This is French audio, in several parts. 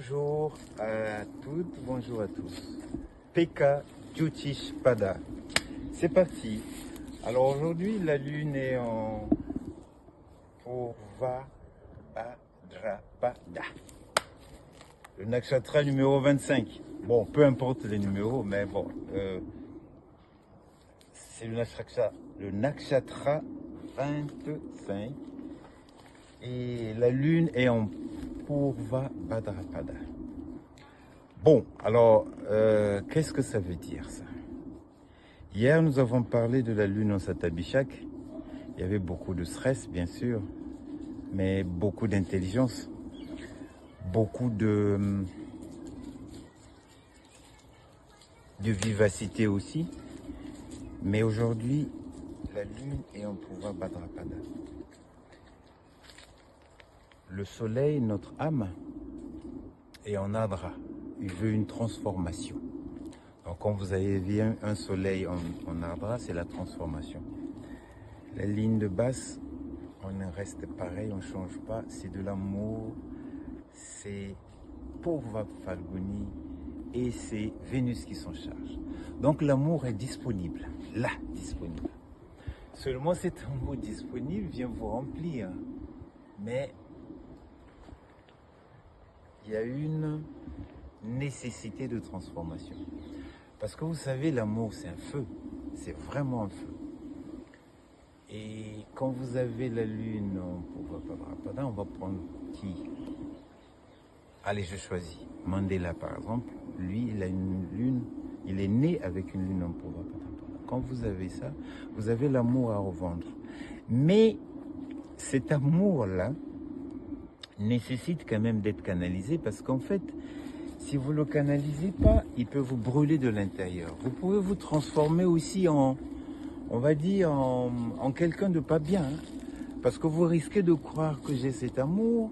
Bonjour à toutes, bonjour à tous. Pekka Jyotish Pada. C'est parti. Alors aujourd'hui, la lune est en Purva Bhadrapada. Le nakshatra numéro 25. Bon, peu importe les numéros, mais bon. C'est le nakshatra 25. Et la lune est en Purva Bhadrapada. Bon, alors, qu'est-ce que ça veut dire ça? Hier, nous avons parlé de la lune en Satabhishak. Il y avait beaucoup de stress, bien sûr, mais beaucoup d'intelligence, beaucoup de vivacité aussi. Mais aujourd'hui, la lune est en Purva Bhadrapada. Le soleil, notre âme, est en Adra. Il veut une transformation. Donc quand vous avez vu un soleil en Adra, c'est la transformation. La ligne de base, on reste pareil, on ne change pas. C'est de l'amour, c'est Purva Phalguni et c'est Vénus qui s'en charge. Donc l'amour est disponible, là, disponible. Seulement cet amour disponible vient vous remplir. Mais il y a une nécessité de transformation. Parce que vous savez, l'amour, c'est un feu. C'est vraiment un feu. Et quand vous avez la lune en Purva Bhadrapada, on va prendre qui? Allez, je choisis. Mandela, par exemple, lui, il a une lune, il est né avec une lune en Purva Bhadrapada. Quand vous avez ça, vous avez l'amour à revendre. Mais cet amour-là nécessite quand même d'être canalisé parce qu'en fait, si vous ne le canalisez pas, il peut vous brûler de l'intérieur. Vous pouvez vous transformer aussi en, on va dire, en quelqu'un de pas bien. Parce que vous risquez de croire que j'ai cet amour.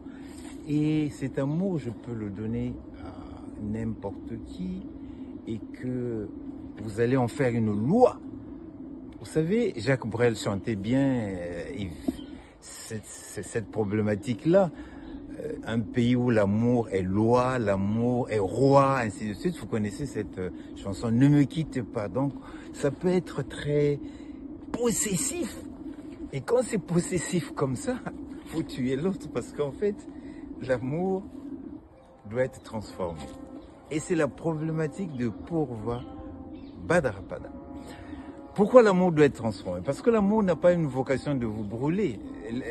Et cet amour, je peux le donner à n'importe qui. Et que vous allez en faire une loi. Vous savez, Jacques Brel chantait bien cette problématique-là. Un pays où l'amour est loi, l'amour est roi, ainsi de suite. Vous connaissez cette chanson, ne me quitte pas. Donc, ça peut être très possessif. Et quand c'est possessif comme ça, il faut tuer l'autre parce qu'en fait, l'amour doit être transformé. Et c'est la problématique de Purva Bhadrapada. Pourquoi l'amour doit être transformé? Parce que l'amour n'a pas une vocation de vous brûler.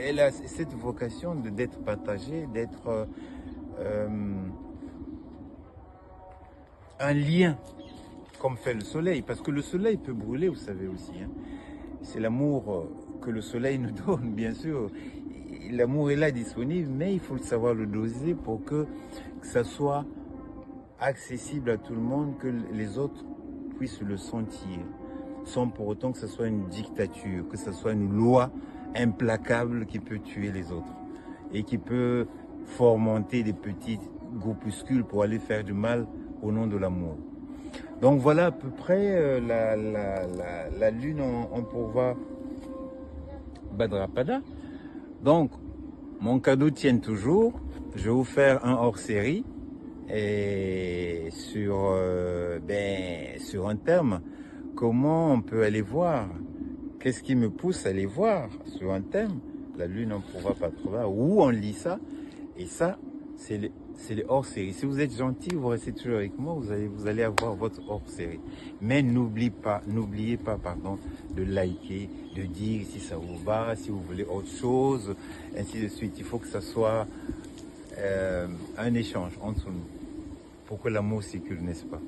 Elle a cette vocation d'être partagée, d'être un lien, comme fait le soleil. Parce que le soleil peut brûler, vous savez aussi. Hein. C'est l'amour que le soleil nous donne, bien sûr. L'amour est là, disponible, mais il faut savoir le doser pour que ça soit accessible à tout le monde, que les autres puissent le sentir. Sans pour autant que ce soit une dictature, que ce soit une loi implacable qui peut tuer les autres et qui peut fomenter des petits groupuscules pour aller faire du mal au nom de l'amour. Donc voilà à peu près la lune en Purva Bhadrapada. Donc mon cadeau tient toujours. Je vais vous faire un hors-série et sur un terme. Comment on peut aller voir? Qu'est-ce qui me pousse à aller voir sur un thème? La lune en Purva Bhadrapada, où on lit ça. Et ça, c'est les hors-série. Si vous êtes gentil, vous restez toujours avec moi, vous allez avoir votre hors-série. Mais n'oubliez pas, de liker, de dire si ça vous va, si vous voulez autre chose, ainsi de suite. Il faut que ça soit un échange entre nous, pour que l'amour circule, n'est-ce pas?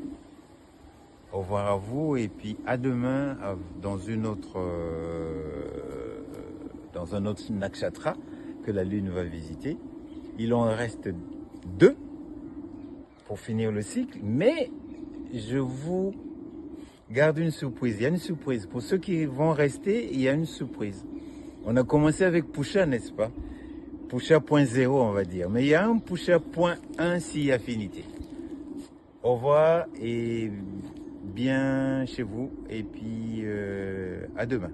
Au revoir à vous et puis à demain dans un autre nakshatra que la lune va visiter. Il en reste 2 pour finir le cycle, mais je vous garde une surprise. Il y a une surprise. Pour ceux qui vont rester, il y a une surprise. On a commencé avec Pusha, n'est-ce pas? Pusha 0.0, on va dire. Mais il y a un Pusha 0.1 si affinité. Au revoir et bien chez vous et puis à demain.